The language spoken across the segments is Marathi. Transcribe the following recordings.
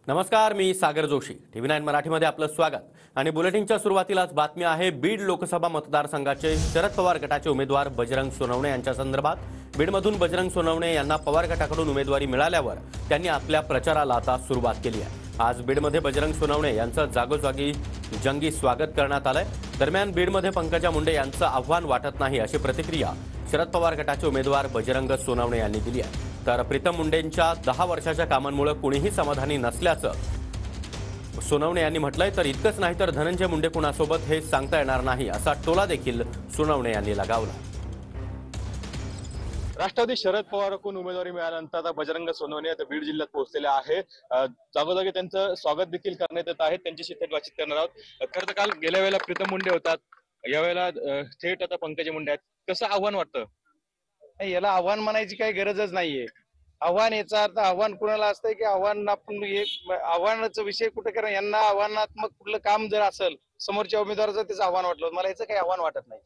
नमस्कार, मी सागर जोशी. TV9 मराठीमध्ये आपलं स्वागत. आणि बुलेटिनच्या सुरुवातीलाच बातमी आहे बीड लोकसभा मतदारसंघाचे शरद पवार गटाचे उमेदवार बजरंग सोनवणे यांच्या संदर्भात. बीडमधून बजरंग सोनवणे यांना पवार गटाकडून उमेदवारी मिळाल्यावर त्यांनी आपल्या प्रचाराला आता सुरुवात केली आहे. आज बीडमध्ये बजरंग सोनवणे यांचं जागोजागी जंगी स्वागत करण्यात आलंय. दरम्यान बीडमध्ये पंकजा मुंडे यांचं आव्हान वाटत नाही अशी प्रतिक्रिया शरद पवार गटाचे उमेदवार बजरंग सोनवणे यांनी दिली आहे. तर प्रीतम मुंडेंच्या 10 वर्षाच्या कामांमुळे कुणीही समाधानी नसल्याचं सोनवणे यांनी म्हटलंय. तर इतकंच नाही तर धनंजय मुंडे कुणासोबत हे सांगता येणार नाही असा टोला देखील सोनवणे यांनी लगावला. राष्ट्रवादी शरद पवारकडून उमेदवारी मिळाल्यानंतर आता बजरंग सोनवणे आता बीड जिल्ह्यात पोहोचलेले आहे. जागोजागी त्यांचं स्वागत देखील करण्यात येत आहे. त्यांच्याशी थेट बातचीत करणार आहोत. खरं तर काल गेल्या वेळेला प्रीतम मुंडे होतात, यावेळेला थेट आता पंकजा मुंडे आहेत. कसं आव्हान वाटतं? याला आव्हान म्हणायची काही गरजच नाहीये. आव्हान याचा अर्थ आव्हान कुणाला असतंय की आव्हान आपण आव्हानाचा विषय कुठे करा, यांना आव्हानात्मक कुठलं काम जर असेल समोरच्या उमेदवाराचं त्याचं आव्हान वाटलं, मला याचं काही आव्हान वाटत नाही.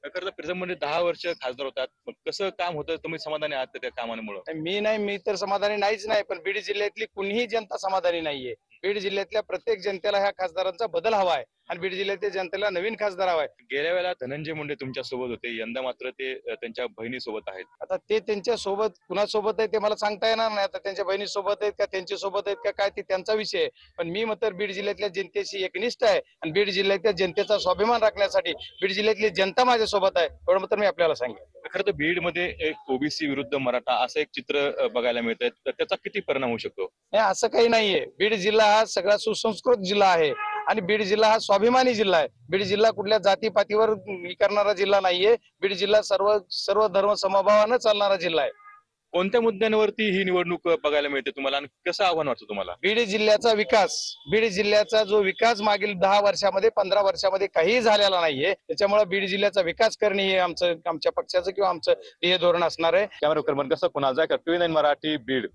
खरं तर प्रीतम मुंडे 10 वर्ष खासदार होतात, मग कसं काम होतं, तुम्ही समाधानी आहात त्या कामांमुळे? मी तर समाधानी नाहीच नाही, पण बीड जिल्ह्यातली कुणीही जनता समाधानी नाहीये. बीड जिल्ह्यातल्या प्रत्येक जनतेला ह्या खासदारांचा बदल हवाय आणि बीड जिल्ह्यातल्या जनतेला नवीन खासदार हवाय. गेल्या वेळेला धनंजय मुंडे तुमच्या सोबत होते, यंदा मात्र ते त्यांच्या बहिणी सोबत आहेत. आता ते त्यांच्या सोबत कुणासोबत आहे ते मला सांगता येणार नाही. आता त्यांच्या बहिणी सोबत आहेत का त्यांच्या सोबत आहेत का काय ते त्यांचा विषय आहे. पण मी मात्र बीड जिल्ह्यातल्या जनतेशी एकनिष्ठ आहे आणि बीड जिल्ह्यातल्या जनतेचा स्वाभिमान राखण्यासाठी बीड जिल्ह्यातली जनता माझ्या सोबत आहे, एवढं मात्र मी आपल्याला सांगेन. खरं तर बीड मध्ये एक ओबीसी विरुद्ध मराठा असं एक चित्र बघायला मिळतंय, तर त्याचा किती परिणाम होऊ शकतो? नाही, असं काही नाहीये. बीड जिल्हा हा सगळा सुसंस्कृत जिल्हा आहे आणि बीड जिल्हा हा स्वाभिमानी जिल्हा आहे. बीड जिल्हा कुठल्या जातीपातीवर करणारा जिल्हा नाहीये. बीड जिल्हा सर्व धर्म समभावानं चालणारा जिल्हा आहे. कोणत्या मुद्द्यांवरती ही निवडणूक बघायला मिळते तुम्हाला आणि कसं आव्हान वाटतं तुम्हाला? बीड जिल्ह्याचा विकास, बीड जिल्ह्याचा जो विकास मागील 10 वर्षामध्ये 15 वर्षामध्ये काहीही झालेला नाहीये. त्याच्यामुळे बीड जिल्ह्याचा विकास करणे हे आमच्या पक्षाचं किंवा आमचं हे धोरण असणार आहे. कॅमेरा क्रमांक कसं कुणाल जायकर, TV9 मराठी, बीड.